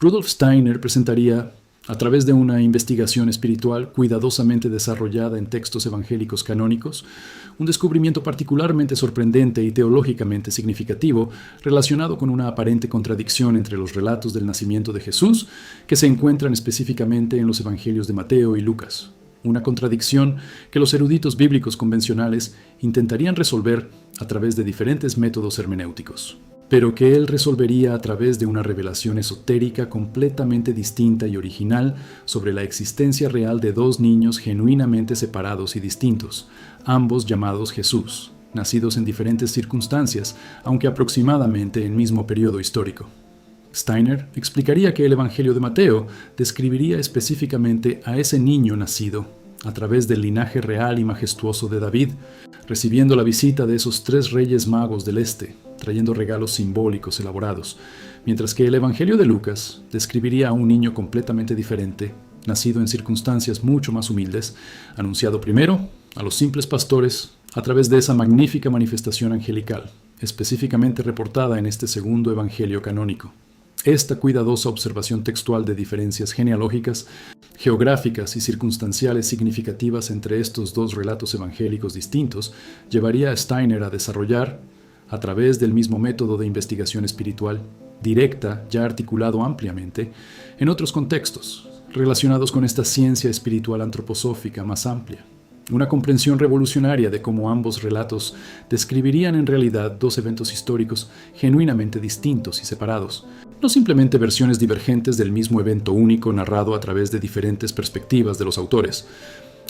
Rudolf Steiner presentaría, a través de una investigación espiritual cuidadosamente desarrollada en textos evangélicos canónicos, un descubrimiento particularmente sorprendente y teológicamente significativo relacionado con una aparente contradicción entre los relatos del nacimiento de Jesús que se encuentran específicamente en los evangelios de Mateo y Lucas. Una contradicción que los eruditos bíblicos convencionales intentarían resolver a través de diferentes métodos hermenéuticos, pero que él resolvería a través de una revelación esotérica completamente distinta y original sobre la existencia real de dos niños genuinamente separados y distintos, ambos llamados Jesús, nacidos en diferentes circunstancias, aunque aproximadamente en mismo periodo histórico. Steiner explicaría que el Evangelio de Mateo describiría específicamente a ese niño nacido a través del linaje real y majestuoso de David, recibiendo la visita de esos 3 reyes magos del este, trayendo regalos simbólicos elaborados, mientras que el Evangelio de Lucas describiría a un niño completamente diferente, nacido en circunstancias mucho más humildes, anunciado primero a los simples pastores a través de esa magnífica manifestación angelical, específicamente reportada en este segundo Evangelio canónico. Esta cuidadosa observación textual de diferencias genealógicas, geográficas y circunstanciales significativas entre estos dos relatos evangélicos distintos llevaría a Steiner a desarrollar, a través del mismo método de investigación espiritual, directa, ya articulado ampliamente, en otros contextos, relacionados con esta ciencia espiritual antroposófica más amplia, una comprensión revolucionaria de cómo ambos relatos describirían en realidad dos eventos históricos genuinamente distintos y separados, no simplemente versiones divergentes del mismo evento único narrado a través de diferentes perspectivas de los autores.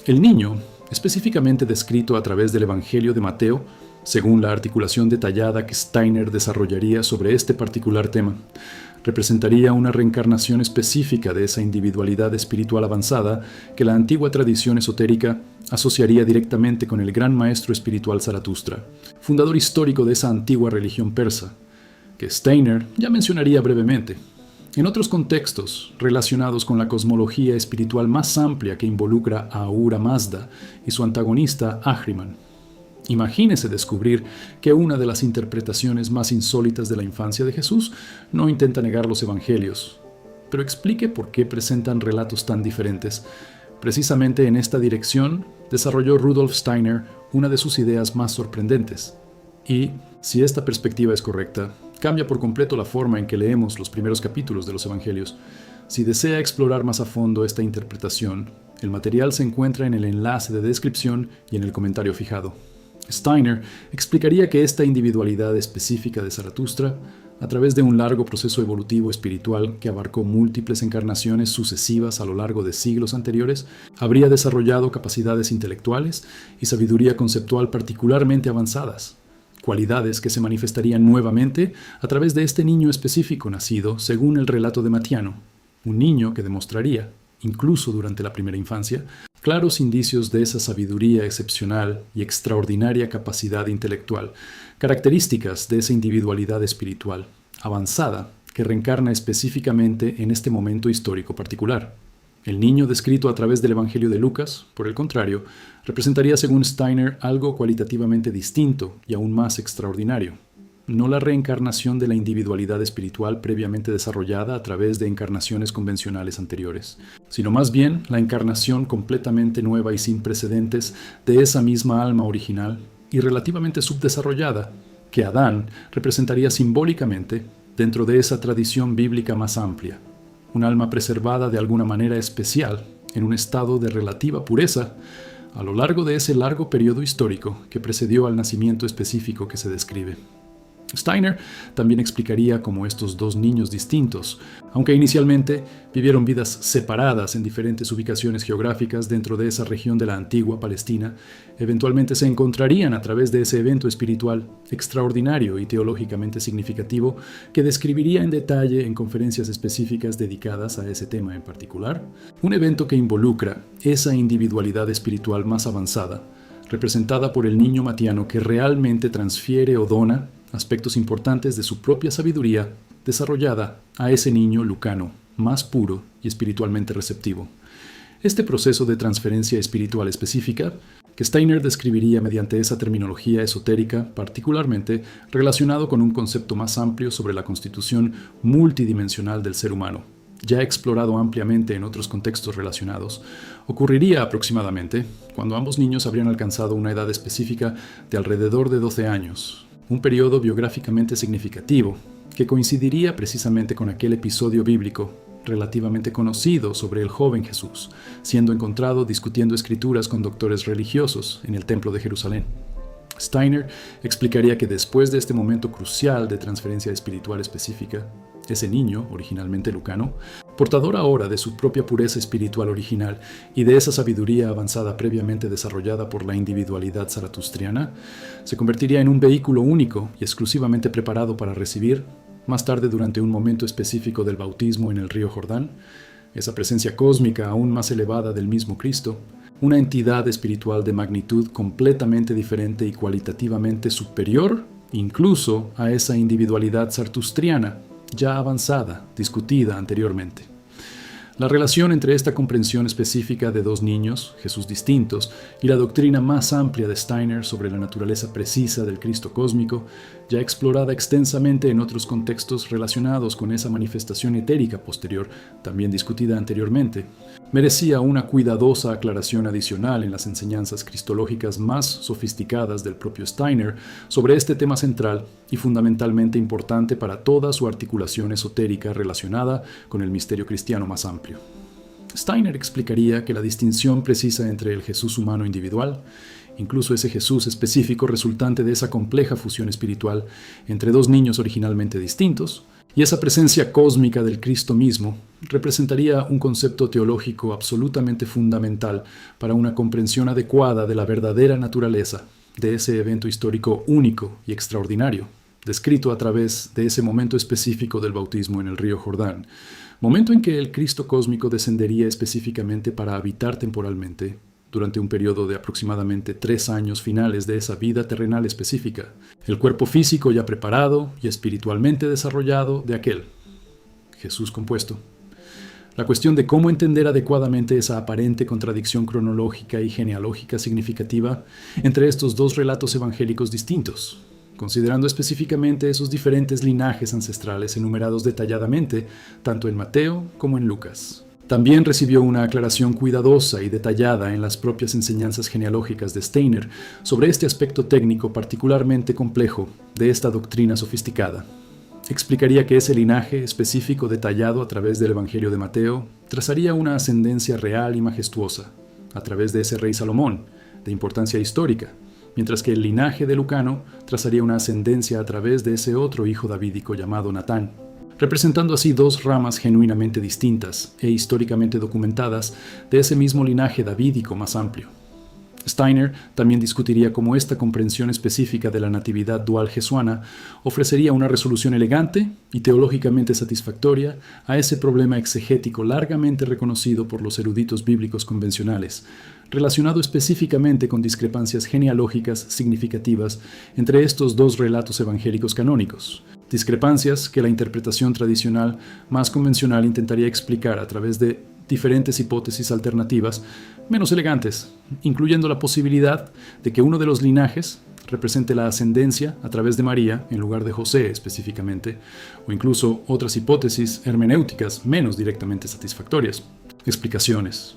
El niño, específicamente descrito a través del Evangelio de Mateo, según la articulación detallada que Steiner desarrollaría sobre este particular tema, representaría una reencarnación específica de esa individualidad espiritual avanzada que la antigua tradición esotérica asociaría directamente con el gran maestro espiritual Zaratustra, fundador histórico de esa antigua religión persa, que Steiner ya mencionaría brevemente. En otros contextos relacionados con la cosmología espiritual más amplia que involucra a Ahura Mazda y su antagonista Ahriman. Imagínese descubrir que una de las interpretaciones más insólitas de la infancia de Jesús no intenta negar los evangelios, pero explique por qué presentan relatos tan diferentes. Precisamente en esta dirección desarrolló Rudolf Steiner una de sus ideas más sorprendentes. Y, si esta perspectiva es correcta, cambia por completo la forma en que leemos los primeros capítulos de los evangelios. Si desea explorar más a fondo esta interpretación, el material se encuentra en el enlace de descripción y en el comentario fijado. Steiner explicaría que esta individualidad específica de Zaratustra, a través de un largo proceso evolutivo espiritual que abarcó múltiples encarnaciones sucesivas a lo largo de siglos anteriores, habría desarrollado capacidades intelectuales y sabiduría conceptual particularmente avanzadas, cualidades que se manifestarían nuevamente a través de este niño específico nacido según el relato de Matiano, un niño que demostraría, incluso durante la primera infancia, claros indicios de esa sabiduría excepcional y extraordinaria capacidad intelectual, características de esa individualidad espiritual avanzada que reencarna específicamente en este momento histórico particular. El niño descrito a través del Evangelio de Lucas, por el contrario, representaría según Steiner algo cualitativamente distinto y aún más extraordinario. No la reencarnación de la individualidad espiritual previamente desarrollada a través de encarnaciones convencionales anteriores, sino más bien la encarnación completamente nueva y sin precedentes de esa misma alma original y relativamente subdesarrollada que Adán representaría simbólicamente dentro de esa tradición bíblica más amplia, un alma preservada de alguna manera especial en un estado de relativa pureza a lo largo de ese largo periodo histórico que precedió al nacimiento específico que se describe. Steiner también explicaría cómo estos dos niños distintos, aunque inicialmente vivieron vidas separadas en diferentes ubicaciones geográficas dentro de esa región de la antigua Palestina, eventualmente se encontrarían a través de ese evento espiritual extraordinario y teológicamente significativo que describiría en detalle en conferencias específicas dedicadas a ese tema en particular, un evento que involucra esa individualidad espiritual más avanzada, representada por el niño matiano que realmente transfiere o dona aspectos importantes de su propia sabiduría desarrollada a ese niño lucano, más puro y espiritualmente receptivo. Este proceso de transferencia espiritual específica, que Steiner describiría mediante esa terminología esotérica, particularmente relacionado con un concepto más amplio sobre la constitución multidimensional del ser humano, ya explorado ampliamente en otros contextos relacionados, ocurriría aproximadamente cuando ambos niños habrían alcanzado una edad específica de alrededor de 12 años, un periodo biográficamente significativo que coincidiría precisamente con aquel episodio bíblico relativamente conocido sobre el joven Jesús, siendo encontrado discutiendo escrituras con doctores religiosos en el Templo de Jerusalén. Steiner explicaría que después de este momento crucial de transferencia espiritual específica, ese niño, originalmente lucano, portador ahora de su propia pureza espiritual original y de esa sabiduría avanzada previamente desarrollada por la individualidad zaratustriana, se convertiría en un vehículo único y exclusivamente preparado para recibir, más tarde durante un momento específico del bautismo en el río Jordán, esa presencia cósmica aún más elevada del mismo Cristo, una entidad espiritual de magnitud completamente diferente y cualitativamente superior incluso a esa individualidad zartustriana ya avanzada, discutida anteriormente. La relación entre esta comprensión específica de dos niños, Jesús distintos, y la doctrina más amplia de Steiner sobre la naturaleza precisa del Cristo cósmico, ya explorada extensamente en otros contextos relacionados con esa manifestación etérica posterior, también discutida anteriormente, merecía una cuidadosa aclaración adicional en las enseñanzas cristológicas más sofisticadas del propio Steiner sobre este tema central y fundamentalmente importante para toda su articulación esotérica relacionada con el misterio cristiano más amplio. Steiner explicaría que la distinción precisa entre el Jesús humano individual, incluso ese Jesús específico resultante de esa compleja fusión espiritual entre dos niños originalmente distintos, y esa presencia cósmica del Cristo mismo, representaría un concepto teológico absolutamente fundamental para una comprensión adecuada de la verdadera naturaleza de ese evento histórico único y extraordinario, descrito a través de ese momento específico del bautismo en el río Jordán, momento en que el Cristo cósmico descendería específicamente para habitar temporalmente durante un periodo de aproximadamente 3 años finales de esa vida terrenal específica, el cuerpo físico ya preparado y espiritualmente desarrollado de aquel Jesús compuesto. La cuestión de cómo entender adecuadamente esa aparente contradicción cronológica y genealógica significativa entre estos dos relatos evangélicos distintos, considerando específicamente esos diferentes linajes ancestrales enumerados detalladamente tanto en Mateo como en Lucas. También recibió una aclaración cuidadosa y detallada en las propias enseñanzas genealógicas de Steiner sobre este aspecto técnico particularmente complejo de esta doctrina sofisticada. Explicaría que ese linaje específico detallado a través del Evangelio de Mateo trazaría una ascendencia real y majestuosa a través de ese rey Salomón, de importancia histórica, mientras que el linaje de Lucano trazaría una ascendencia a través de ese otro hijo davídico llamado Natán, representando así dos ramas genuinamente distintas e históricamente documentadas de ese mismo linaje davídico más amplio. Steiner también discutiría cómo esta comprensión específica de la natividad dual jesuana ofrecería una resolución elegante y teológicamente satisfactoria a ese problema exegético largamente reconocido por los eruditos bíblicos convencionales, relacionado específicamente con discrepancias genealógicas significativas entre estos dos relatos evangélicos canónicos, discrepancias que la interpretación tradicional más convencional intentaría explicar a través de diferentes hipótesis alternativas menos elegantes, incluyendo la posibilidad de que uno de los linajes represente la ascendencia a través de María en lugar de José específicamente, o incluso otras hipótesis hermenéuticas menos directamente satisfactorias. Explicaciones.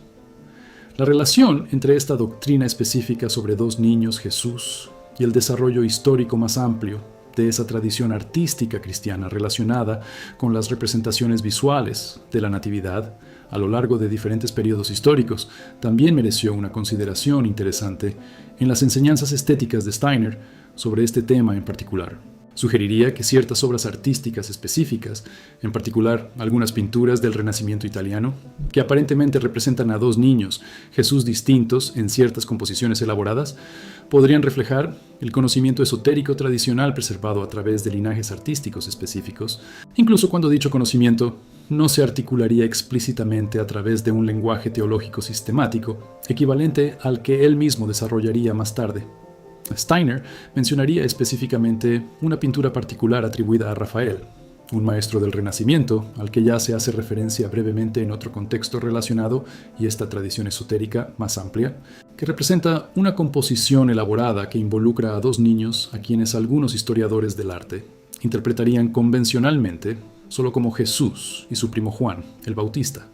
La relación entre esta doctrina específica sobre dos niños, Jesús, y el desarrollo histórico más amplio de esa tradición artística cristiana relacionada con las representaciones visuales de la Natividad a lo largo de diferentes periodos históricos, también mereció una consideración interesante en las enseñanzas estéticas de Steiner sobre este tema en particular. Sugeriría que ciertas obras artísticas específicas, en particular algunas pinturas del Renacimiento italiano, que aparentemente representan a dos niños, Jesús distintos en ciertas composiciones elaboradas, podrían reflejar el conocimiento esotérico tradicional preservado a través de linajes artísticos específicos, incluso cuando dicho conocimiento no se articularía explícitamente a través de un lenguaje teológico sistemático, equivalente al que él mismo desarrollaría más tarde. Steiner mencionaría específicamente una pintura particular atribuida a Rafael, un maestro del Renacimiento, al que ya se hace referencia brevemente en otro contexto relacionado y esta tradición esotérica más amplia, que representa una composición elaborada que involucra a dos niños a quienes algunos historiadores del arte interpretarían convencionalmente solo como Jesús y su primo Juan, el Bautista,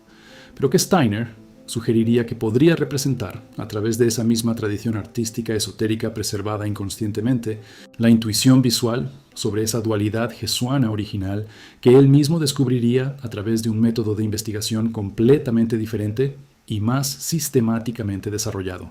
pero que Steiner sugeriría que podría representar, a través de esa misma tradición artística esotérica preservada inconscientemente, la intuición visual sobre esa dualidad jesuana original que él mismo descubriría a través de un método de investigación completamente diferente y más sistemáticamente desarrollado.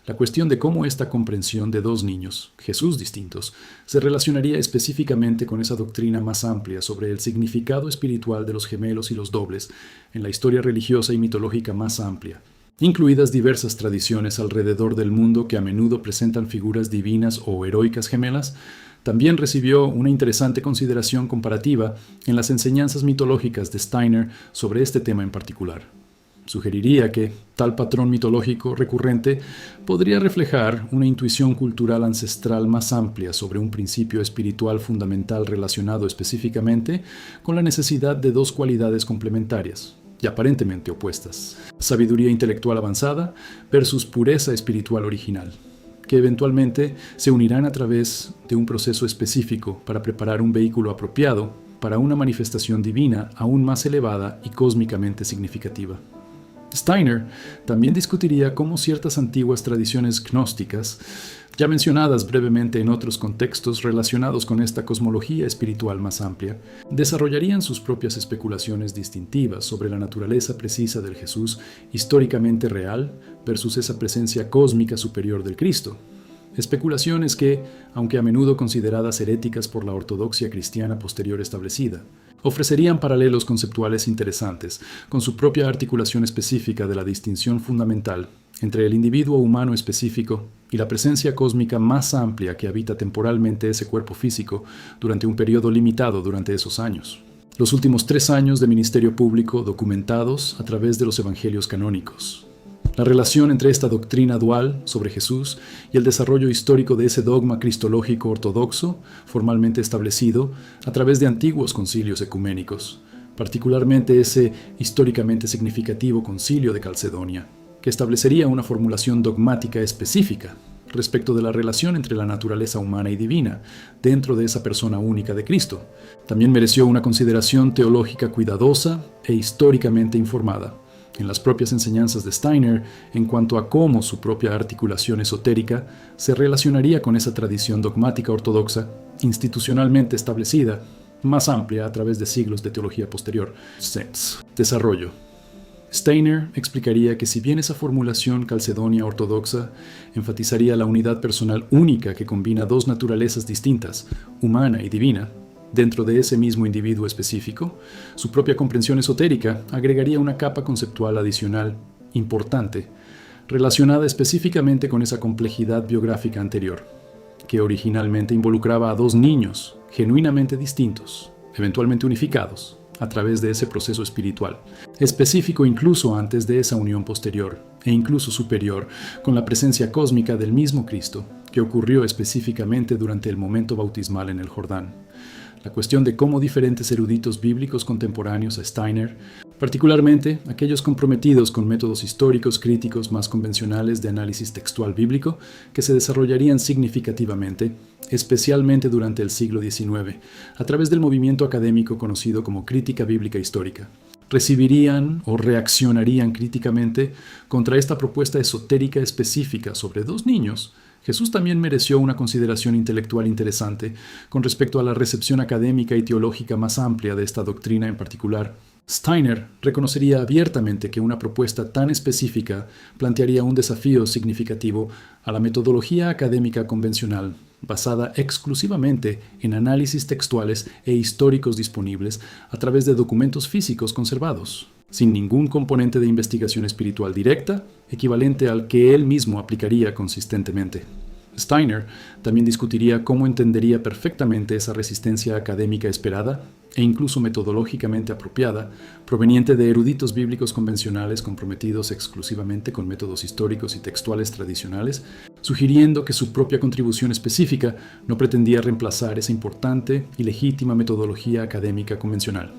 La cuestión de cómo esta comprensión de dos niños, Jesús distintos, se relacionaría específicamente con esa doctrina más amplia sobre el significado espiritual de los gemelos y los dobles en la historia religiosa y mitológica más amplia, incluidas diversas tradiciones alrededor del mundo que a menudo presentan figuras divinas o heroicas gemelas, también recibió una interesante consideración comparativa en las enseñanzas mitológicas de Steiner sobre este tema en particular. Sugeriría que tal patrón mitológico recurrente podría reflejar una intuición cultural ancestral más amplia sobre un principio espiritual fundamental relacionado específicamente con la necesidad de dos cualidades complementarias y aparentemente opuestas: sabiduría intelectual avanzada versus pureza espiritual original, que eventualmente se unirán a través de un proceso específico para preparar un vehículo apropiado para una manifestación divina aún más elevada y cósmicamente significativa. Steiner también discutiría cómo ciertas antiguas tradiciones gnósticas, ya mencionadas brevemente en otros contextos relacionados con esta cosmología espiritual más amplia, desarrollarían sus propias especulaciones distintivas sobre la naturaleza precisa del Jesús históricamente real versus esa presencia cósmica superior del Cristo. Especulaciones que, aunque a menudo consideradas heréticas por la ortodoxia cristiana posterior establecida, ofrecerían paralelos conceptuales interesantes, con su propia articulación específica de la distinción fundamental entre el individuo humano específico y la presencia cósmica más amplia que habita temporalmente ese cuerpo físico durante un periodo limitado durante esos años. Los últimos 3 años de ministerio público documentados a través de los evangelios canónicos. La relación entre esta doctrina dual sobre Jesús y el desarrollo histórico de ese dogma cristológico ortodoxo, formalmente establecido a través de antiguos concilios ecuménicos, particularmente ese históricamente significativo concilio de Calcedonia, que establecería una formulación dogmática específica respecto de la relación entre la naturaleza humana y divina dentro de esa persona única de Cristo. También mereció una consideración teológica cuidadosa e históricamente informada en las propias enseñanzas de Steiner en cuanto a cómo su propia articulación esotérica se relacionaría con esa tradición dogmática ortodoxa, institucionalmente establecida, más amplia a través de siglos de teología posterior. Desarrollo. Steiner explicaría que si bien esa formulación calcedonia ortodoxa enfatizaría la unidad personal única que combina dos naturalezas distintas, humana y divina, dentro de ese mismo individuo específico, su propia comprensión esotérica agregaría una capa conceptual adicional, importante, relacionada específicamente con esa complejidad biográfica anterior, que originalmente involucraba a dos niños genuinamente distintos, eventualmente unificados, a través de ese proceso espiritual, específico incluso antes de esa unión posterior, e incluso superior, con la presencia cósmica del mismo Cristo, que ocurrió específicamente durante el momento bautismal en el Jordán. La cuestión de cómo diferentes eruditos bíblicos contemporáneos a Steiner, particularmente aquellos comprometidos con métodos históricos críticos más convencionales de análisis textual bíblico, que se desarrollarían significativamente, especialmente durante el siglo XIX, a través del movimiento académico conocido como crítica bíblica histórica, recibirían o reaccionarían críticamente contra esta propuesta esotérica específica sobre dos niños. Jesús también mereció una consideración intelectual interesante con respecto a la recepción académica y teológica más amplia de esta doctrina en particular. Steiner reconocería abiertamente que una propuesta tan específica plantearía un desafío significativo a la metodología académica convencional, basada exclusivamente en análisis textuales e históricos disponibles a través de documentos físicos conservados, sin ningún componente de investigación espiritual directa, equivalente al que él mismo aplicaría consistentemente. Steiner también discutiría cómo entendería perfectamente esa resistencia académica esperada e incluso metodológicamente apropiada, proveniente de eruditos bíblicos convencionales comprometidos exclusivamente con métodos históricos y textuales tradicionales, sugiriendo que su propia contribución específica no pretendía reemplazar esa importante y legítima metodología académica convencional,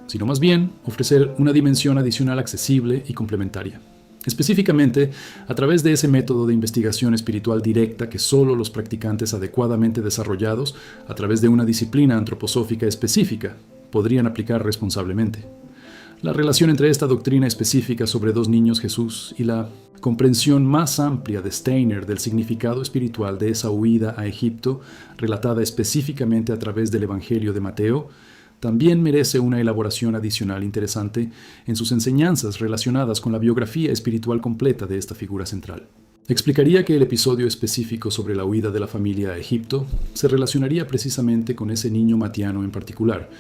sino más bien ofrecer una dimensión adicional accesible y complementaria. Específicamente, a través de ese método de investigación espiritual directa que solo los practicantes adecuadamente desarrollados, a través de una disciplina antroposófica específica, podrían aplicar responsablemente. La relación entre esta doctrina específica sobre dos niños Jesús y la comprensión más amplia de Steiner del significado espiritual de esa huida a Egipto, relatada específicamente a través del Evangelio de Mateo, también merece una elaboración adicional interesante en sus enseñanzas relacionadas con la biografía espiritual completa de esta figura central. Explicaría que el episodio específico sobre la huida de la familia a Egipto se relacionaría precisamente con ese niño matiano en particular,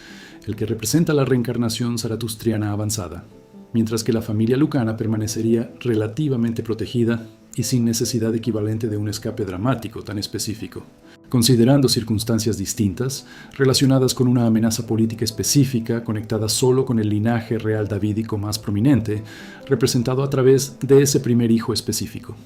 el que representa la reencarnación zaratustriana avanzada, mientras que la familia lucana permanecería relativamente protegida y sin necesidad equivalente de un escape dramático tan específico, considerando circunstancias distintas, relacionadas con una amenaza política específica conectada solo con el linaje real davídico más prominente, representado a través de ese primer hijo específico.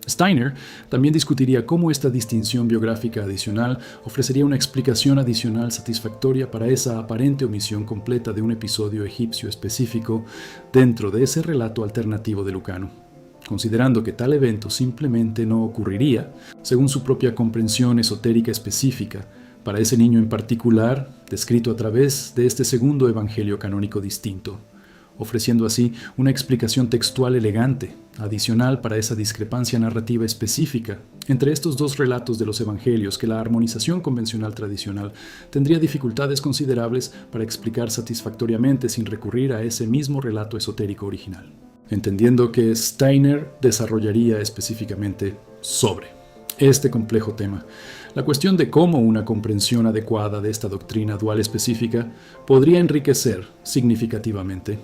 Steiner también discutiría cómo esta distinción biográfica adicional ofrecería una explicación adicional satisfactoria para esa aparente omisión completa de un episodio egipcio específico dentro de ese relato alternativo de Lucano, considerando que tal evento simplemente no ocurriría según su propia comprensión esotérica específica para ese niño en particular, descrito a través de este segundo evangelio canónico distinto, ofreciendo así una explicación textual elegante, adicional para esa discrepancia narrativa específica entre estos dos relatos de los evangelios que la armonización convencional tradicional tendría dificultades considerables para explicar satisfactoriamente sin recurrir a ese mismo relato esotérico original, entendiendo que Steiner desarrollaría específicamente sobre este complejo tema, la cuestión de cómo una comprensión adecuada de esta doctrina dual específica podría enriquecer significativamente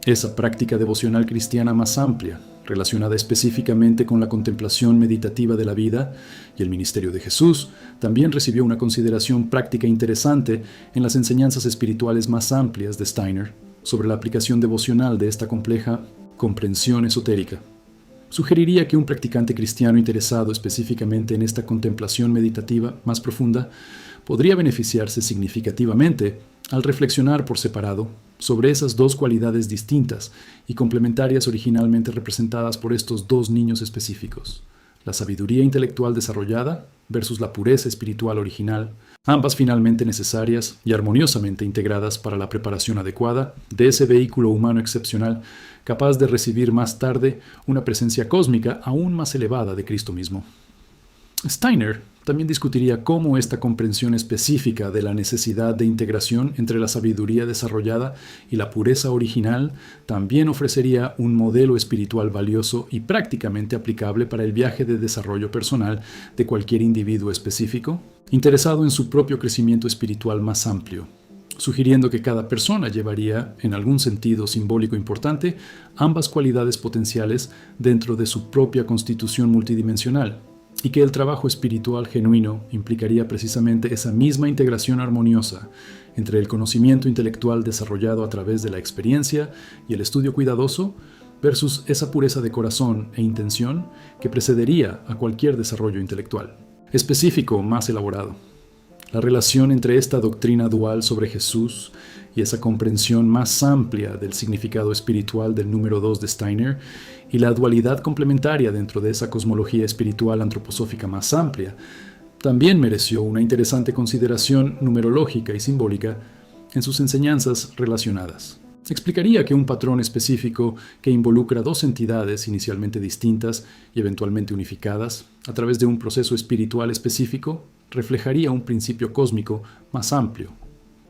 esa práctica devocional cristiana más amplia, relacionada específicamente con la contemplación meditativa de la vida y el ministerio de Jesús, también recibió una consideración práctica interesante en las enseñanzas espirituales más amplias de Steiner sobre la aplicación devocional de esta compleja comprensión esotérica. Sugeriría que un practicante cristiano interesado específicamente en esta contemplación meditativa más profunda podría beneficiarse significativamente al reflexionar por separado sobre esas dos cualidades distintas y complementarias originalmente representadas por estos dos niños específicos, la sabiduría intelectual desarrollada versus la pureza espiritual original, ambas finalmente necesarias y armoniosamente integradas para la preparación adecuada de ese vehículo humano excepcional capaz de recibir más tarde una presencia cósmica aún más elevada de Cristo mismo. Steiner también discutiría cómo esta comprensión específica de la necesidad de integración entre la sabiduría desarrollada y la pureza original también ofrecería un modelo espiritual valioso y prácticamente aplicable para el viaje de desarrollo personal de cualquier individuo específico, interesado en su propio crecimiento espiritual más amplio, sugiriendo que cada persona llevaría, en algún sentido simbólico importante, ambas cualidades potenciales dentro de su propia constitución multidimensional, y que el trabajo espiritual genuino implicaría precisamente esa misma integración armoniosa entre el conocimiento intelectual desarrollado a través de la experiencia y el estudio cuidadoso versus esa pureza de corazón e intención que precedería a cualquier desarrollo intelectual, específico o más elaborado. La relación entre esta doctrina dual sobre Jesús y esa comprensión más amplia del significado espiritual del número 2 de Steiner y la dualidad complementaria dentro de esa cosmología espiritual antroposófica más amplia también mereció una interesante consideración numerológica y simbólica en sus enseñanzas relacionadas. Explicaría que un patrón específico que involucra dos entidades inicialmente distintas y eventualmente unificadas a través de un proceso espiritual específico reflejaría un principio cósmico más amplio,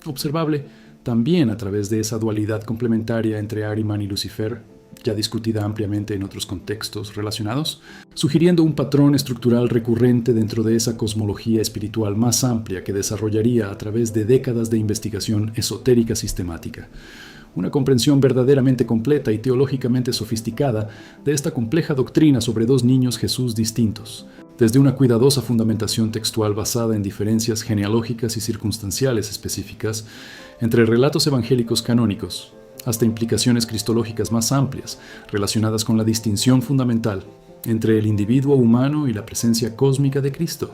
observable también a través de esa dualidad complementaria entre Ahriman y Lucifer, ya discutida ampliamente en otros contextos relacionados, sugiriendo un patrón estructural recurrente dentro de esa cosmología espiritual más amplia que desarrollaría a través de décadas de investigación esotérica sistemática. Una comprensión verdaderamente completa y teológicamente sofisticada de esta compleja doctrina sobre dos niños Jesús distintos, desde una cuidadosa fundamentación textual basada en diferencias genealógicas y circunstanciales específicas entre relatos evangélicos canónicos, hasta implicaciones cristológicas más amplias relacionadas con la distinción fundamental entre el individuo humano y la presencia cósmica de Cristo,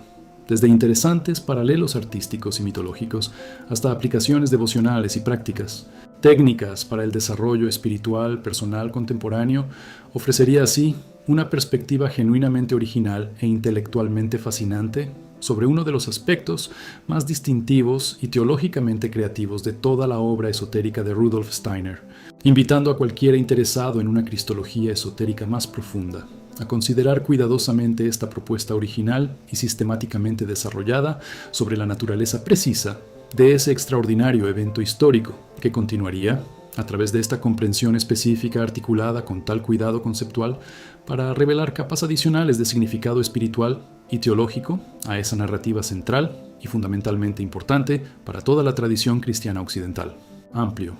desde interesantes paralelos artísticos y mitológicos hasta aplicaciones devocionales y prácticas, técnicas para el desarrollo espiritual personal contemporáneo, ofrecería así una perspectiva genuinamente original e intelectualmente fascinante sobre uno de los aspectos más distintivos y teológicamente creativos de toda la obra esotérica de Rudolf Steiner, invitando a cualquiera interesado en una cristología esotérica más profunda a considerar cuidadosamente esta propuesta original y sistemáticamente desarrollada sobre la naturaleza precisa de ese extraordinario evento histórico que continuaría, a través de esta comprensión específica articulada con tal cuidado conceptual, para revelar capas adicionales de significado espiritual y teológico a esa narrativa central y fundamentalmente importante para toda la tradición cristiana occidental. Amplio.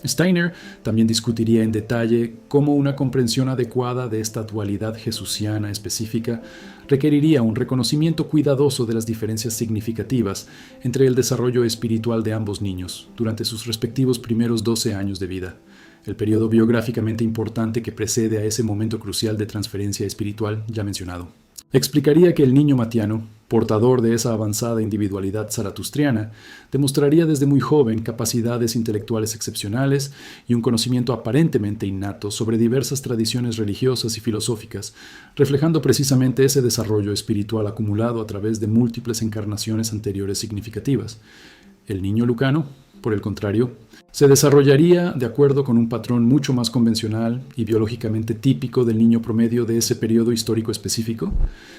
Steiner también discutiría en detalle cómo una comprensión adecuada de esta dualidad jesusiana específica requeriría un reconocimiento cuidadoso de las diferencias significativas entre el desarrollo espiritual de ambos niños durante sus respectivos primeros 12 años de vida, el periodo biográficamente importante que precede a ese momento crucial de transferencia espiritual ya mencionado. Explicaría que el niño matiano, portador de esa avanzada individualidad zaratustriana, demostraría desde muy joven capacidades intelectuales excepcionales y un conocimiento aparentemente innato sobre diversas tradiciones religiosas y filosóficas, reflejando precisamente ese desarrollo espiritual acumulado a través de múltiples encarnaciones anteriores significativas. El niño lucano, por el contrario, se desarrollaría de acuerdo con un patrón mucho más convencional y biológicamente típico del niño promedio de ese periodo histórico específico,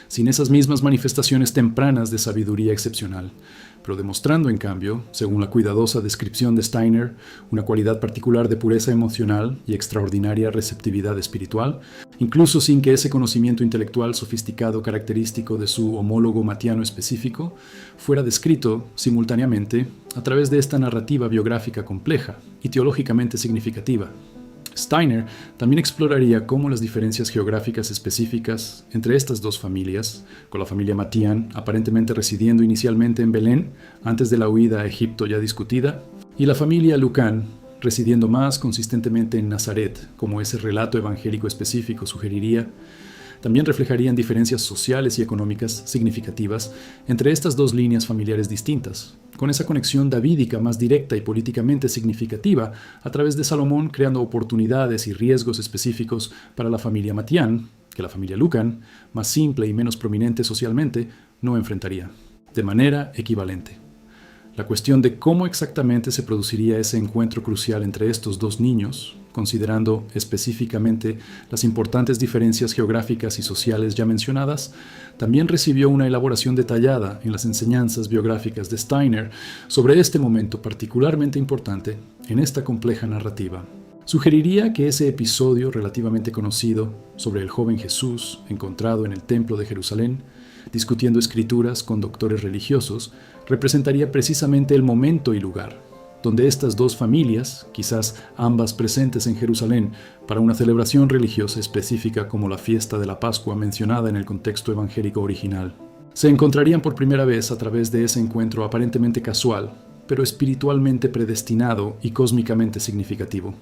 sin esas mismas manifestaciones tempranas de sabiduría excepcional, pero demostrando en cambio, según la cuidadosa descripción de Steiner, una cualidad particular de pureza emocional y extraordinaria receptividad espiritual, incluso sin que ese conocimiento intelectual sofisticado característico de su homólogo matiano específico fuera descrito simultáneamente a través de esta narrativa biográfica compleja y teológicamente significativa. Steiner también exploraría cómo las diferencias geográficas específicas entre estas dos familias, con la familia Matián aparentemente residiendo inicialmente en Belén antes de la huida a Egipto ya discutida, y la familia Lucán residiendo más consistentemente en Nazaret, como ese relato evangélico específico sugeriría, también reflejarían diferencias sociales y económicas significativas entre estas dos líneas familiares distintas, con esa conexión davídica más directa y políticamente significativa a través de Salomón creando oportunidades y riesgos específicos para la familia Matián, que la familia Lucán, más simple y menos prominente socialmente, no enfrentaría, de manera equivalente. La cuestión de cómo exactamente se produciría ese encuentro crucial entre estos dos niños, considerando específicamente las importantes diferencias geográficas y sociales ya mencionadas, también recibió una elaboración detallada en las enseñanzas biográficas de Steiner sobre este momento particularmente importante en esta compleja narrativa. Sugeriría que ese episodio relativamente conocido sobre el joven Jesús encontrado en el Templo de Jerusalén, discutiendo escrituras con doctores religiosos, representaría precisamente el momento y lugar donde estas dos familias, quizás ambas presentes en Jerusalén para una celebración religiosa específica como la fiesta de la Pascua mencionada en el contexto evangélico original, se encontrarían por primera vez a través de ese encuentro aparentemente casual, pero espiritualmente predestinado y cósmicamente significativo.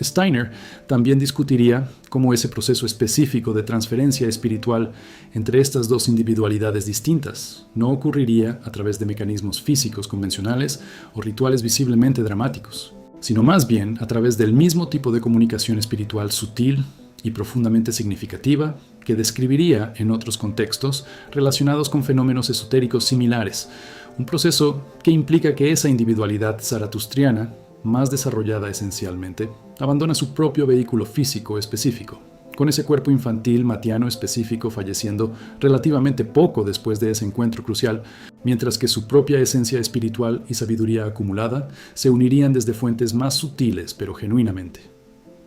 Steiner también discutiría cómo ese proceso específico de transferencia espiritual entre estas dos individualidades distintas no ocurriría a través de mecanismos físicos convencionales o rituales visiblemente dramáticos, sino más bien a través del mismo tipo de comunicación espiritual sutil y profundamente significativa que describiría en otros contextos relacionados con fenómenos esotéricos similares, un proceso que implica que esa individualidad zaratustriana, más desarrollada esencialmente, abandona su propio vehículo físico específico, con ese cuerpo infantil matiano específico falleciendo relativamente poco después de ese encuentro crucial, mientras que su propia esencia espiritual y sabiduría acumulada se unirían desde fuentes más sutiles pero genuinamente.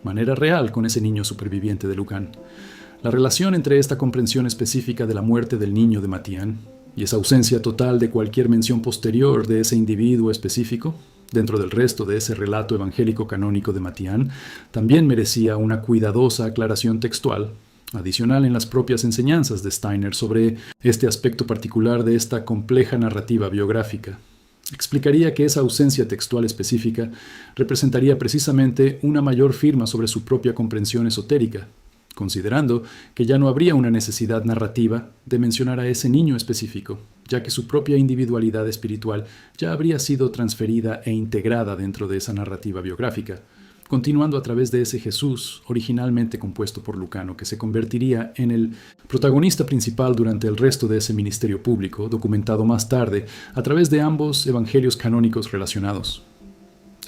Manera real con ese niño superviviente de Lucán. La relación entre esta comprensión específica de la muerte del niño de Matián y esa ausencia total de cualquier mención posterior de ese individuo específico dentro del resto de ese relato evangélico canónico de Matián, también merecía una cuidadosa aclaración textual, adicional en las propias enseñanzas de Steiner sobre este aspecto particular de esta compleja narrativa biográfica. Explicaría que esa ausencia textual específica representaría precisamente una mayor firma sobre su propia comprensión esotérica, considerando que ya no habría una necesidad narrativa de mencionar a ese niño específico, ya que su propia individualidad espiritual ya habría sido transferida e integrada dentro de esa narrativa biográfica, continuando a través de ese Jesús originalmente compuesto por Lucano, que se convertiría en el protagonista principal durante el resto de ese ministerio público, documentado más tarde a través de ambos evangelios canónicos relacionados.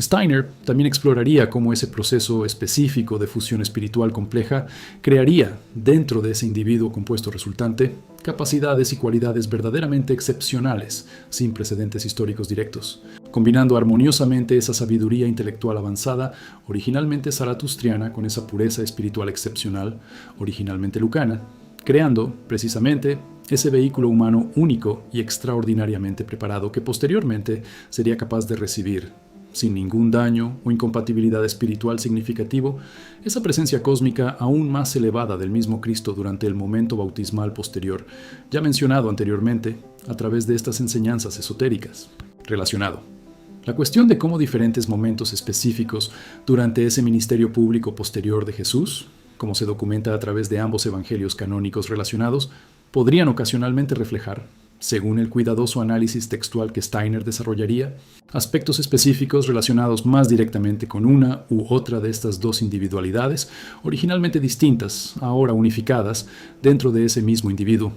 Steiner también exploraría cómo ese proceso específico de fusión espiritual compleja crearía, dentro de ese individuo compuesto resultante, capacidades y cualidades verdaderamente excepcionales, sin precedentes históricos directos, combinando armoniosamente esa sabiduría intelectual avanzada, originalmente zaratustriana, con esa pureza espiritual excepcional, originalmente lucana, creando, precisamente, ese vehículo humano único y extraordinariamente preparado que posteriormente sería capaz de recibir, sin ningún daño o incompatibilidad espiritual significativo, esa presencia cósmica aún más elevada del mismo Cristo durante el momento bautismal posterior, ya mencionado anteriormente, a través de estas enseñanzas esotéricas. Relacionado. La cuestión de cómo diferentes momentos específicos durante ese ministerio público posterior de Jesús, como se documenta a través de ambos evangelios canónicos relacionados, podrían ocasionalmente reflejar, según el cuidadoso análisis textual que Steiner desarrollaría, aspectos específicos relacionados más directamente con una u otra de estas dos individualidades, originalmente distintas, ahora unificadas, dentro de ese mismo individuo.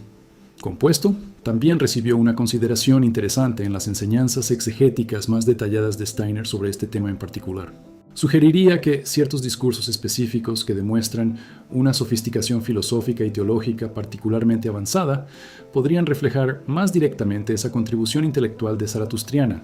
Compuesto, también recibió una consideración interesante en las enseñanzas exegéticas más detalladas de Steiner sobre este tema en particular. Sugeriría que ciertos discursos específicos que demuestran una sofisticación filosófica y teológica particularmente avanzada podrían reflejar más directamente esa contribución intelectual de Zaratustriana,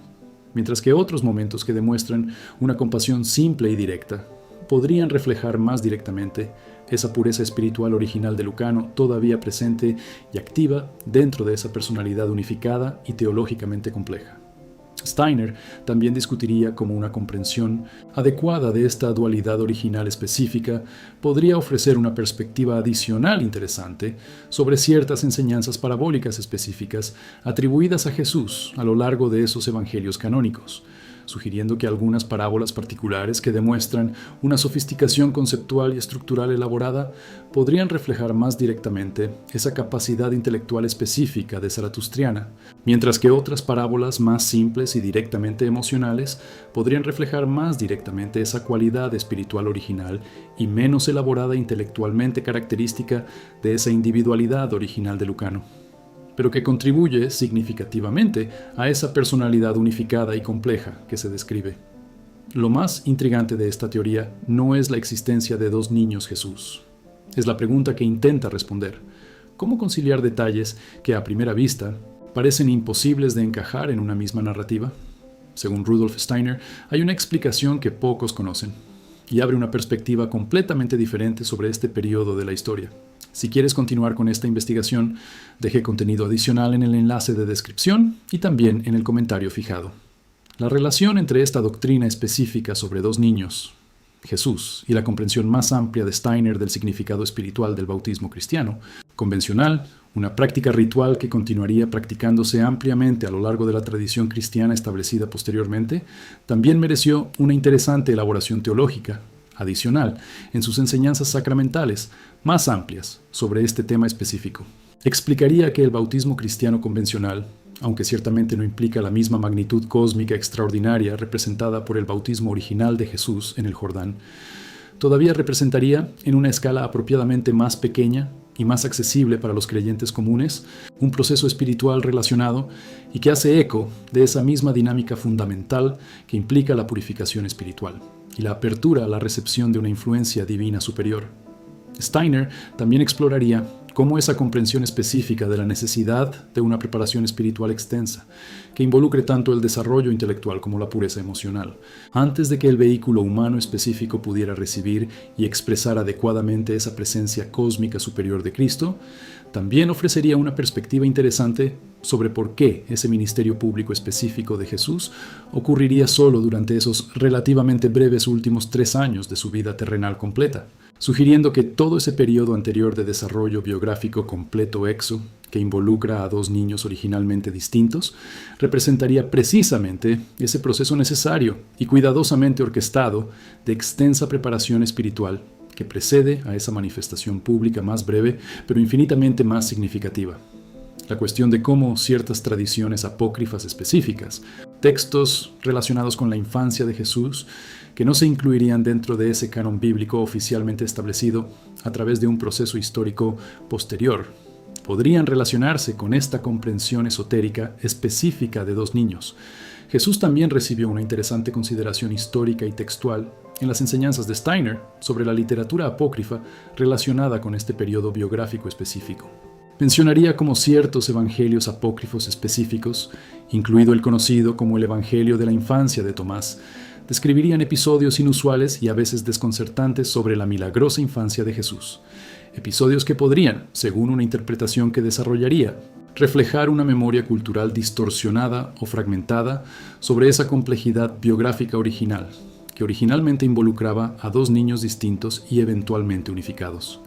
mientras que otros momentos que demuestran una compasión simple y directa podrían reflejar más directamente esa pureza espiritual original de Lucano todavía presente y activa dentro de esa personalidad unificada y teológicamente compleja. Steiner también discutiría cómo una comprensión adecuada de esta dualidad original específica podría ofrecer una perspectiva adicional interesante sobre ciertas enseñanzas parabólicas específicas atribuidas a Jesús a lo largo de esos evangelios canónicos, sugiriendo que algunas parábolas particulares que demuestran una sofisticación conceptual y estructural elaborada podrían reflejar más directamente esa capacidad intelectual específica de Zaratustriana, mientras que otras parábolas más simples y directamente emocionales podrían reflejar más directamente esa cualidad espiritual original y menos elaborada intelectualmente característica de esa individualidad original de Lucano, pero que contribuye significativamente a esa personalidad unificada y compleja que se describe. Lo más intrigante de esta teoría no es la existencia de dos niños Jesús. Es la pregunta que intenta responder. ¿Cómo conciliar detalles que a primera vista parecen imposibles de encajar en una misma narrativa? Según Rudolf Steiner, hay una explicación que pocos conocen y abre una perspectiva completamente diferente sobre este periodo de la historia. Si quieres continuar con esta investigación, dejé contenido adicional en el enlace de descripción y también en el comentario fijado. La relación entre esta doctrina específica sobre dos niños, Jesús, y la comprensión más amplia de Steiner del significado espiritual del bautismo cristiano, convencional, una práctica ritual que continuaría practicándose ampliamente a lo largo de la tradición cristiana establecida posteriormente, también mereció una interesante elaboración teológica, adicional, en sus enseñanzas sacramentales, más amplias sobre este tema específico. Explicaría que el bautismo cristiano convencional, aunque ciertamente no implica la misma magnitud cósmica extraordinaria representada por el bautismo original de Jesús en el Jordán, todavía representaría, en una escala apropiadamente más pequeña y más accesible para los creyentes comunes, un proceso espiritual relacionado y que hace eco de esa misma dinámica fundamental que implica la purificación espiritual y la apertura a la recepción de una influencia divina superior. Steiner también exploraría cómo esa comprensión específica de la necesidad de una preparación espiritual extensa, que involucre tanto el desarrollo intelectual como la pureza emocional, antes de que el vehículo humano específico pudiera recibir y expresar adecuadamente esa presencia cósmica superior de Cristo, también ofrecería una perspectiva interesante sobre por qué ese ministerio público específico de Jesús ocurriría solo durante esos relativamente breves últimos 3 años de su vida terrenal completa, sugiriendo que todo ese periodo anterior de desarrollo biográfico completo exo, que involucra a dos niños originalmente distintos, representaría precisamente ese proceso necesario y cuidadosamente orquestado de extensa preparación espiritual que precede a esa manifestación pública más breve, pero infinitamente más significativa. La cuestión de cómo ciertas tradiciones apócrifas específicas textos relacionados con la infancia de Jesús que no se incluirían dentro de ese canon bíblico oficialmente establecido a través de un proceso histórico posterior. Podrían relacionarse con esta comprensión esotérica específica de dos niños. Jesús también recibió una interesante consideración histórica y textual en las enseñanzas de Steiner sobre la literatura apócrifa relacionada con este periodo biográfico específico. Mencionaría como ciertos evangelios apócrifos específicos, incluido el conocido como el Evangelio de la Infancia de Tomás, describirían episodios inusuales y a veces desconcertantes sobre la milagrosa infancia de Jesús. Episodios que podrían, según una interpretación que desarrollaría, reflejar una memoria cultural distorsionada o fragmentada sobre esa complejidad biográfica original, que originalmente involucraba a dos niños distintos y eventualmente unificados.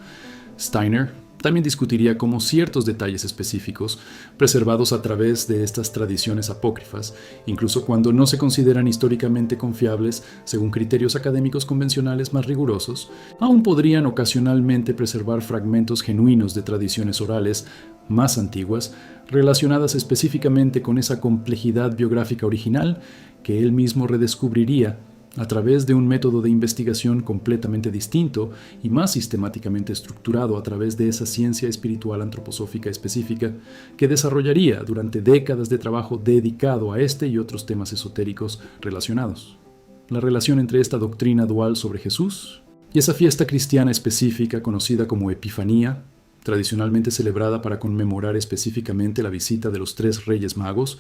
Steiner también discutiría cómo ciertos detalles específicos, preservados a través de estas tradiciones apócrifas, incluso cuando no se consideran históricamente confiables según criterios académicos convencionales más rigurosos, aún podrían ocasionalmente preservar fragmentos genuinos de tradiciones orales más antiguas, relacionadas específicamente con esa complejidad biográfica original que él mismo redescubriría a través de un método de investigación completamente distinto y más sistemáticamente estructurado a través de esa ciencia espiritual antroposófica específica que desarrollaría durante décadas de trabajo dedicado a este y otros temas esotéricos relacionados. La relación entre esta doctrina dual sobre Jesús y esa fiesta cristiana específica conocida como Epifanía, tradicionalmente celebrada para conmemorar específicamente la visita de los 3 Reyes Magos,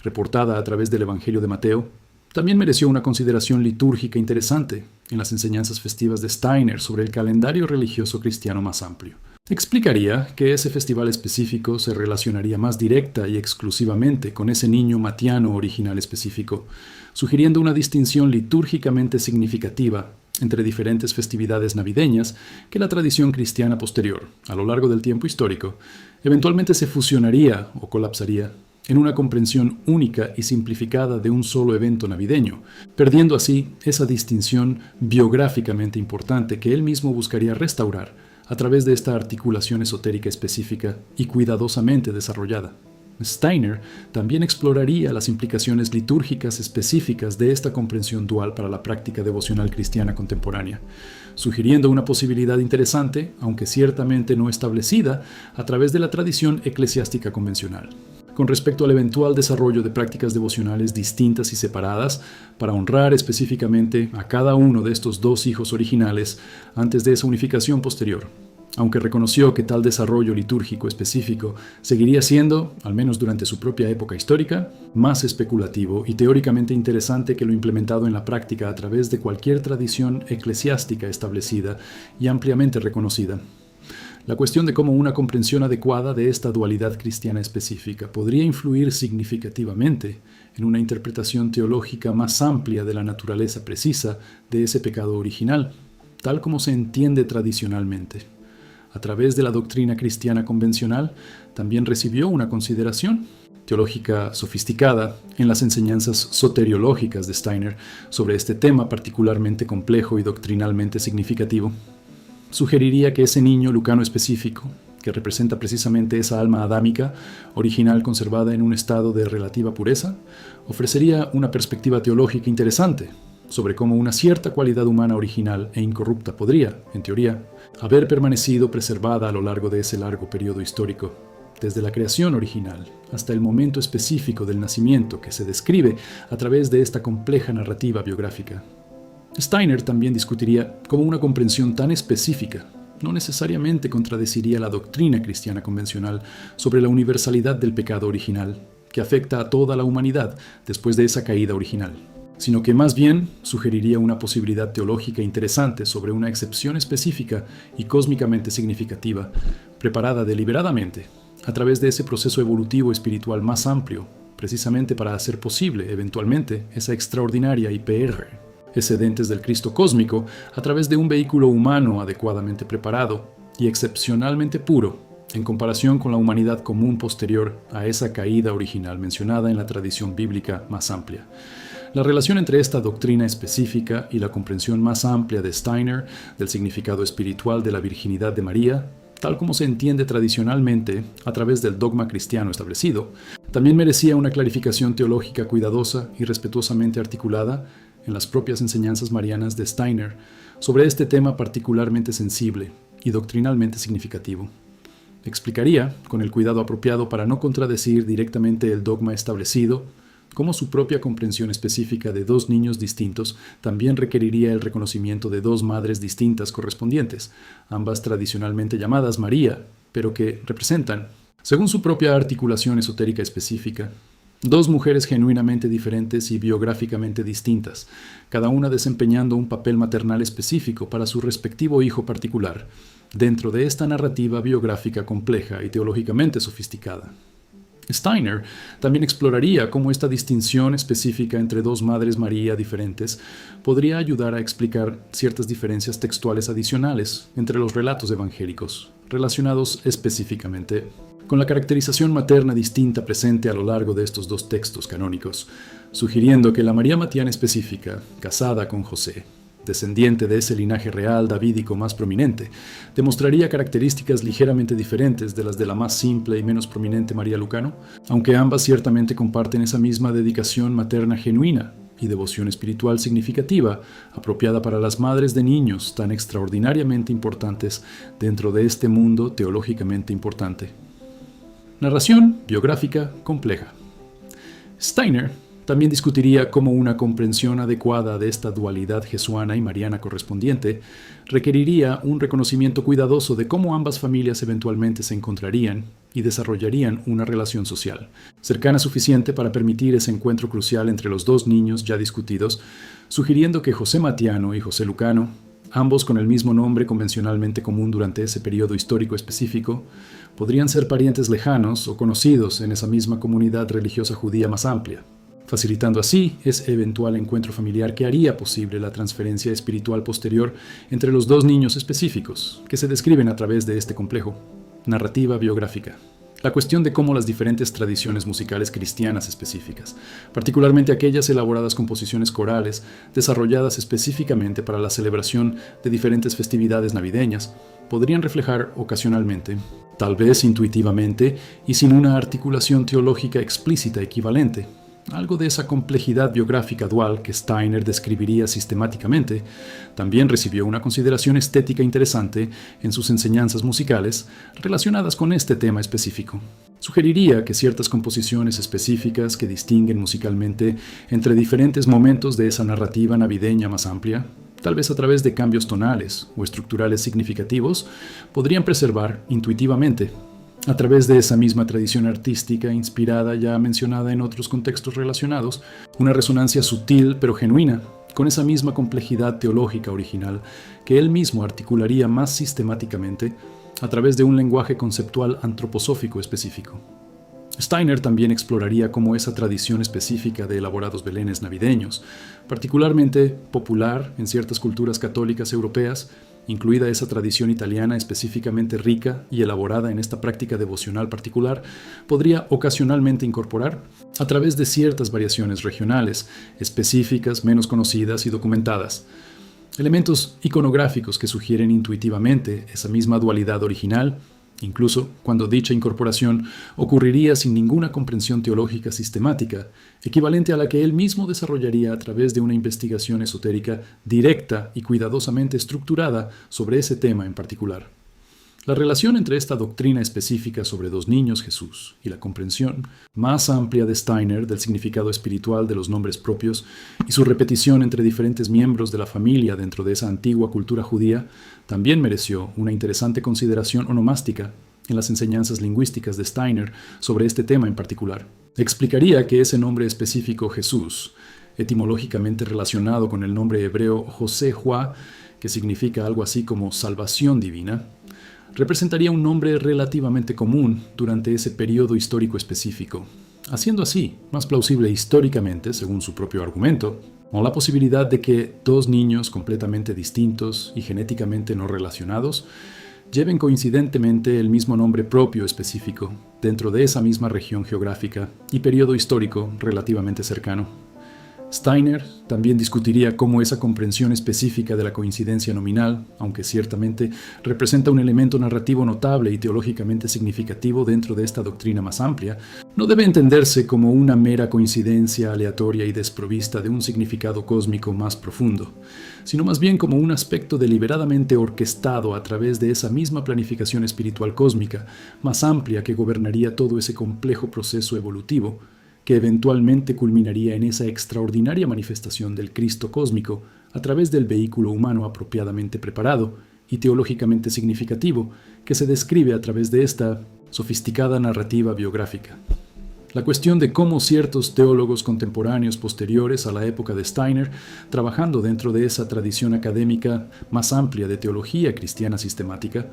reportada a través del Evangelio de Mateo, también mereció una consideración litúrgica interesante en las enseñanzas festivas de Steiner sobre el calendario religioso cristiano más amplio. Explicaría que ese festival específico se relacionaría más directa y exclusivamente con ese niño matiano original específico, sugiriendo una distinción litúrgicamente significativa entre diferentes festividades navideñas que la tradición cristiana posterior, a lo largo del tiempo histórico, eventualmente se fusionaría o colapsaría en una comprensión única y simplificada de un solo evento navideño, perdiendo así esa distinción biográficamente importante que él mismo buscaría restaurar a través de esta articulación esotérica específica y cuidadosamente desarrollada. Steiner también exploraría las implicaciones litúrgicas específicas de esta comprensión dual para la práctica devocional cristiana contemporánea, sugiriendo una posibilidad interesante, aunque ciertamente no establecida, a través de la tradición eclesiástica convencional, con respecto al eventual desarrollo de prácticas devocionales distintas y separadas para honrar específicamente a cada uno de estos dos hijos originales antes de esa unificación posterior, aunque reconoció que tal desarrollo litúrgico específico seguiría siendo, al menos durante su propia época histórica, más especulativo y teóricamente interesante que lo implementado en la práctica a través de cualquier tradición eclesiástica establecida y ampliamente reconocida. La cuestión de cómo una comprensión adecuada de esta dualidad cristiana específica podría influir significativamente en una interpretación teológica más amplia de la naturaleza precisa de ese pecado original, tal como se entiende tradicionalmente. A través de la doctrina cristiana convencional, también recibió una consideración teológica sofisticada en las enseñanzas soteriológicas de Steiner sobre este tema particularmente complejo y doctrinalmente significativo. Sugeriría que ese niño lucano específico, que representa precisamente esa alma adámica, original conservada en un estado de relativa pureza, ofrecería una perspectiva teológica interesante sobre cómo una cierta cualidad humana original e incorrupta podría, en teoría, haber permanecido preservada a lo largo de ese largo periodo histórico, desde la creación original hasta el momento específico del nacimiento que se describe a través de esta compleja narrativa biográfica. Steiner también discutiría cómo una comprensión tan específica no necesariamente contradeciría la doctrina cristiana convencional sobre la universalidad del pecado original, que afecta a toda la humanidad después de esa caída original, sino que más bien sugeriría una posibilidad teológica interesante sobre una excepción específica y cósmicamente significativa, preparada deliberadamente a través de ese proceso evolutivo espiritual más amplio, precisamente para hacer posible, eventualmente, esa extraordinaria IPR, excedentes del Cristo cósmico, a través de un vehículo humano adecuadamente preparado y excepcionalmente puro, en comparación con la humanidad común posterior a esa caída original mencionada en la tradición bíblica más amplia. La relación entre esta doctrina específica y la comprensión más amplia de Steiner del significado espiritual de la virginidad de María, tal como se entiende tradicionalmente a través del dogma cristiano establecido, También merecía una clarificación teológica cuidadosa y respetuosamente articulada en las propias enseñanzas marianas de Steiner sobre este tema particularmente sensible y doctrinalmente significativo. Explicaría, con el cuidado apropiado para no contradecir directamente el dogma establecido, cómo su propia comprensión específica de dos niños distintos también requeriría el reconocimiento de dos madres distintas correspondientes, ambas tradicionalmente llamadas María, pero que representan, según su propia articulación esotérica específica, dos mujeres genuinamente diferentes y biográficamente distintas, cada una desempeñando un papel maternal específico para su respectivo hijo particular, dentro de esta narrativa biográfica compleja y teológicamente sofisticada. Steiner también exploraría cómo esta distinción específica entre dos madres María diferentes podría ayudar a explicar ciertas diferencias textuales adicionales entre los relatos evangélicos, relacionados específicamente con la caracterización materna distinta presente a lo largo de estos dos textos canónicos, sugiriendo que la María Matiana específica, casada con José, descendiente de ese linaje real davídico más prominente, demostraría características ligeramente diferentes de las de la más simple y menos prominente María Lucano, aunque ambas ciertamente comparten esa misma dedicación materna genuina y devoción espiritual significativa, apropiada para las madres de niños tan extraordinariamente importantes dentro de este mundo teológicamente importante. Narración biográfica compleja. Steiner también discutiría cómo una comprensión adecuada de esta dualidad jesuana y mariana correspondiente requeriría un reconocimiento cuidadoso de cómo ambas familias eventualmente se encontrarían y desarrollarían una relación social, cercana suficiente para permitir ese encuentro crucial entre los dos niños ya discutidos, sugiriendo que José Matiano y José Lucano, ambos con el mismo nombre convencionalmente común durante ese periodo histórico específico, podrían ser parientes lejanos o conocidos en esa misma comunidad religiosa judía más amplia, facilitando así ese eventual encuentro familiar que haría posible la transferencia espiritual posterior entre los dos niños específicos, que se describen a través de este complejo. Narrativa biográfica. La cuestión de cómo las diferentes tradiciones musicales cristianas específicas, particularmente aquellas elaboradas composiciones corales, desarrolladas específicamente para la celebración de diferentes festividades navideñas, podrían reflejar ocasionalmente, tal vez intuitivamente y sin una articulación teológica explícita equivalente, algo de esa complejidad biográfica dual que Steiner describiría sistemáticamente. También recibió una consideración estética interesante en sus enseñanzas musicales relacionadas con este tema específico. Sugeriría que ciertas composiciones específicas que distinguen musicalmente entre diferentes momentos de esa narrativa navideña más amplia, tal vez a través de cambios tonales o estructurales significativos, podrían preservar intuitivamente, a través de esa misma tradición artística inspirada ya mencionada en otros contextos relacionados, una resonancia sutil pero genuina, con esa misma complejidad teológica original que él mismo articularía más sistemáticamente a través de un lenguaje conceptual antroposófico específico. Steiner también exploraría cómo esa tradición específica de elaborados belenes navideños, particularmente popular en ciertas culturas católicas europeas, incluida esa tradición italiana específicamente rica y elaborada en esta práctica devocional particular, podría ocasionalmente incorporar, a través de ciertas variaciones regionales, específicas, menos conocidas y documentadas, elementos iconográficos que sugieren intuitivamente esa misma dualidad original, incluso cuando dicha incorporación ocurriría sin ninguna comprensión teológica sistemática, equivalente a la que él mismo desarrollaría a través de una investigación esotérica directa y cuidadosamente estructurada sobre ese tema en particular. La relación entre esta doctrina específica sobre dos niños Jesús y la comprensión más amplia de Steiner del significado espiritual de los nombres propios y su repetición entre diferentes miembros de la familia dentro de esa antigua cultura judía también mereció una interesante consideración onomástica en las enseñanzas lingüísticas de Steiner sobre este tema en particular. Explicaría que ese nombre específico Jesús, etimológicamente relacionado con el nombre hebreo José-Juá, que significa algo así como salvación divina, representaría un nombre relativamente común durante ese periodo histórico específico, haciendo así más plausible históricamente, según su propio argumento, o la posibilidad de que dos niños completamente distintos y genéticamente no relacionados lleven coincidentemente el mismo nombre propio específico dentro de esa misma región geográfica y periodo histórico relativamente cercano. Steiner también discutiría cómo esa comprensión específica de la coincidencia nominal, aunque ciertamente representa un elemento narrativo notable y teológicamente significativo dentro de esta doctrina más amplia, no debe entenderse como una mera coincidencia aleatoria y desprovista de un significado cósmico más profundo, sino más bien como un aspecto deliberadamente orquestado a través de esa misma planificación espiritual cósmica más amplia que gobernaría todo ese complejo proceso evolutivo, que eventualmente culminaría en esa extraordinaria manifestación del Cristo cósmico a través del vehículo humano apropiadamente preparado y teológicamente significativo que se describe a través de esta sofisticada narrativa biográfica. La cuestión de cómo ciertos teólogos contemporáneos posteriores a la época de Steiner, trabajando dentro de esa tradición académica más amplia de teología cristiana sistemática,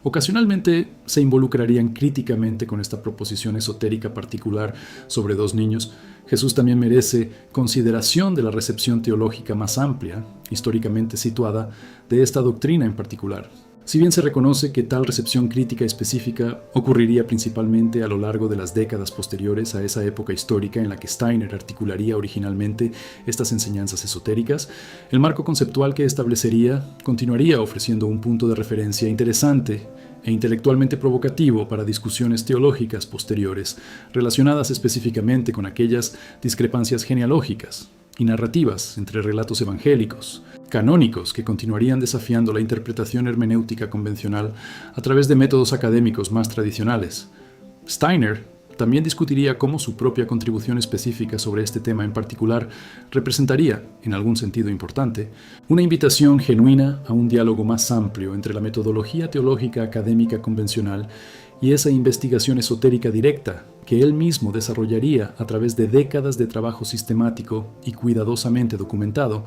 ocasionalmente se involucrarían críticamente con esta proposición esotérica particular sobre dos niños, Jesús también merece consideración de la recepción teológica más amplia, históricamente situada, de esta doctrina en particular. Si bien se reconoce que tal recepción crítica específica ocurriría principalmente a lo largo de las décadas posteriores a esa época histórica en la que Steiner articularía originalmente estas enseñanzas esotéricas, el marco conceptual que establecería continuaría ofreciendo un punto de referencia interesante e intelectualmente provocativo para discusiones teológicas posteriores, relacionadas específicamente con aquellas discrepancias genealógicas y narrativas entre relatos evangélicos, canónicos que continuarían desafiando la interpretación hermenéutica convencional a través de métodos académicos más tradicionales. Steiner también discutiría cómo su propia contribución específica sobre este tema en particular representaría, en algún sentido importante, una invitación genuina a un diálogo más amplio entre la metodología teológica académica convencional y esa investigación esotérica directa que él mismo desarrollaría a través de décadas de trabajo sistemático y cuidadosamente documentado,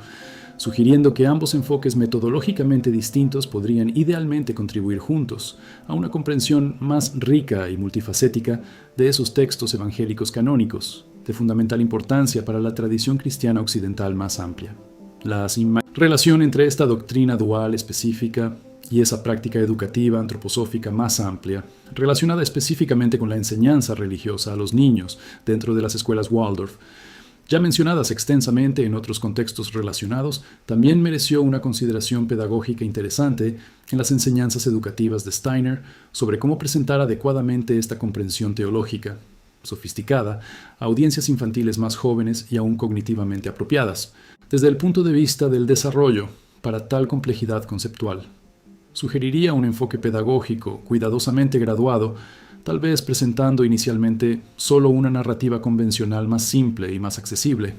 sugiriendo que ambos enfoques metodológicamente distintos podrían idealmente contribuir juntos a una comprensión más rica y multifacética de esos textos evangélicos canónicos, de fundamental importancia para la tradición cristiana occidental más amplia. La relación entre esta doctrina dual específica y esa práctica educativa antroposófica más amplia, relacionada específicamente con la enseñanza religiosa a los niños dentro de las escuelas Waldorf, ya mencionadas extensamente en otros contextos relacionados, también mereció una consideración pedagógica interesante en las enseñanzas educativas de Steiner sobre cómo presentar adecuadamente esta comprensión teológica, sofisticada, a audiencias infantiles más jóvenes y aún cognitivamente apropiadas, desde el punto de vista del desarrollo para tal complejidad conceptual. Sugeriría un enfoque pedagógico cuidadosamente graduado, tal vez presentando inicialmente solo una narrativa convencional más simple y más accesible,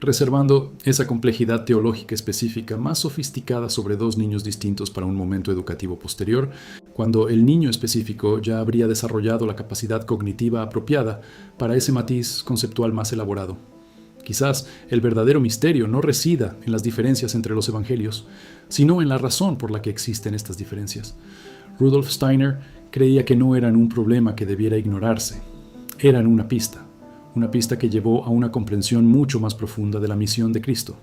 reservando esa complejidad teológica específica más sofisticada sobre dos niños distintos para un momento educativo posterior, cuando el niño específico ya habría desarrollado la capacidad cognitiva apropiada para ese matiz conceptual más elaborado. Quizás el verdadero misterio no resida en las diferencias entre los evangelios, sino en la razón por la que existen estas diferencias. Rudolf Steiner creía que no eran un problema que debiera ignorarse, eran una pista que llevó a una comprensión mucho más profunda de la misión de Cristo.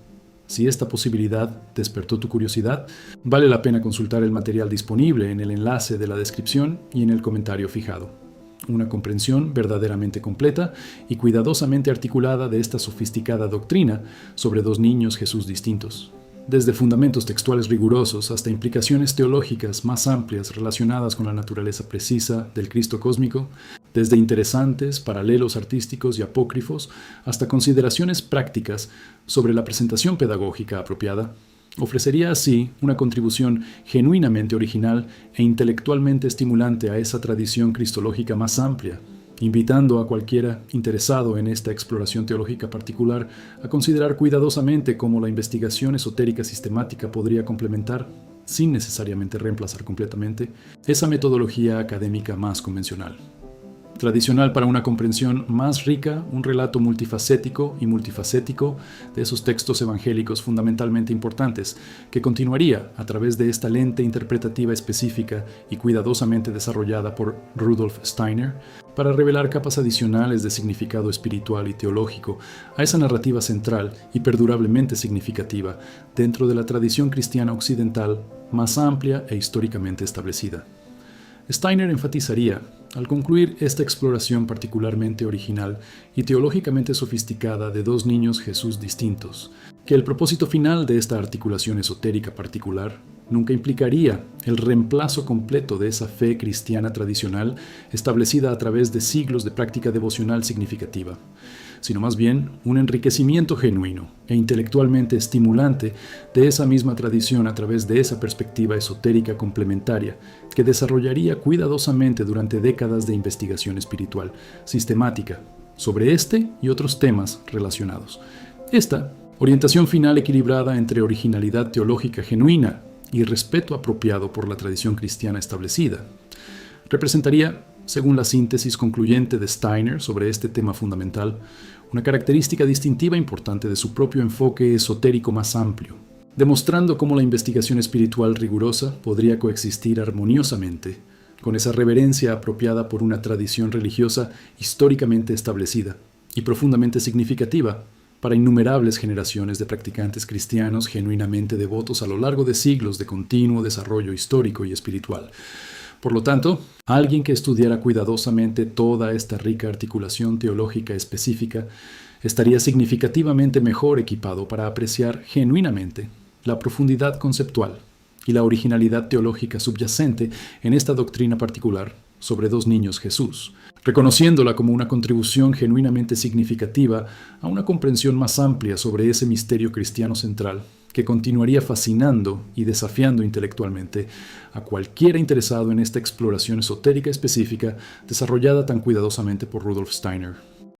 Si esta posibilidad despertó tu curiosidad, vale la pena consultar el material disponible en el enlace de la descripción y en el comentario fijado. Una comprensión verdaderamente completa y cuidadosamente articulada de esta sofisticada doctrina sobre dos niños Jesús distintos. Desde fundamentos textuales rigurosos hasta implicaciones teológicas más amplias relacionadas con la naturaleza precisa del Cristo cósmico, desde interesantes paralelos artísticos y apócrifos hasta consideraciones prácticas sobre la presentación pedagógica apropiada, ofrecería así una contribución genuinamente original e intelectualmente estimulante a esa tradición cristológica más amplia, invitando a cualquiera interesado en esta exploración teológica particular a considerar cuidadosamente cómo la investigación esotérica sistemática podría complementar, sin necesariamente reemplazar completamente, esa metodología académica más convencional. Tradicional para una comprensión más rica, un relato multifacético de esos textos evangélicos fundamentalmente importantes, que continuaría a través de esta lente interpretativa específica y cuidadosamente desarrollada por Rudolf Steiner, para revelar capas adicionales de significado espiritual y teológico a esa narrativa central y perdurablemente significativa dentro de la tradición cristiana occidental más amplia e históricamente establecida. Steiner enfatizaría, Al concluir esta exploración particularmente original y teológicamente sofisticada de dos niños Jesús distintos, que el propósito final de esta articulación esotérica particular nunca implicaría el reemplazo completo de esa fe cristiana tradicional establecida a través de siglos de práctica devocional significativa, sino más bien un enriquecimiento genuino e intelectualmente estimulante de esa misma tradición a través de esa perspectiva esotérica complementaria que desarrollaría cuidadosamente durante décadas de investigación espiritual sistemática sobre este y otros temas relacionados. Esta orientación final equilibrada entre originalidad teológica genuina y respeto apropiado por la tradición cristiana establecida representaría, según la síntesis concluyente de Steiner sobre este tema fundamental, una característica distintiva importante de su propio enfoque esotérico más amplio, demostrando cómo la investigación espiritual rigurosa podría coexistir armoniosamente con esa reverencia apropiada por una tradición religiosa históricamente establecida y profundamente significativa para innumerables generaciones de practicantes cristianos genuinamente devotos a lo largo de siglos de continuo desarrollo histórico y espiritual. Por lo tanto, alguien que estudiara cuidadosamente toda esta rica articulación teológica específica estaría significativamente mejor equipado para apreciar genuinamente la profundidad conceptual y la originalidad teológica subyacente en esta doctrina particular sobre dos niños Jesús, reconociéndola como una contribución genuinamente significativa a una comprensión más amplia sobre ese misterio cristiano central que continuaría fascinando y desafiando intelectualmente a cualquiera interesado en esta exploración esotérica específica desarrollada tan cuidadosamente por Rudolf Steiner.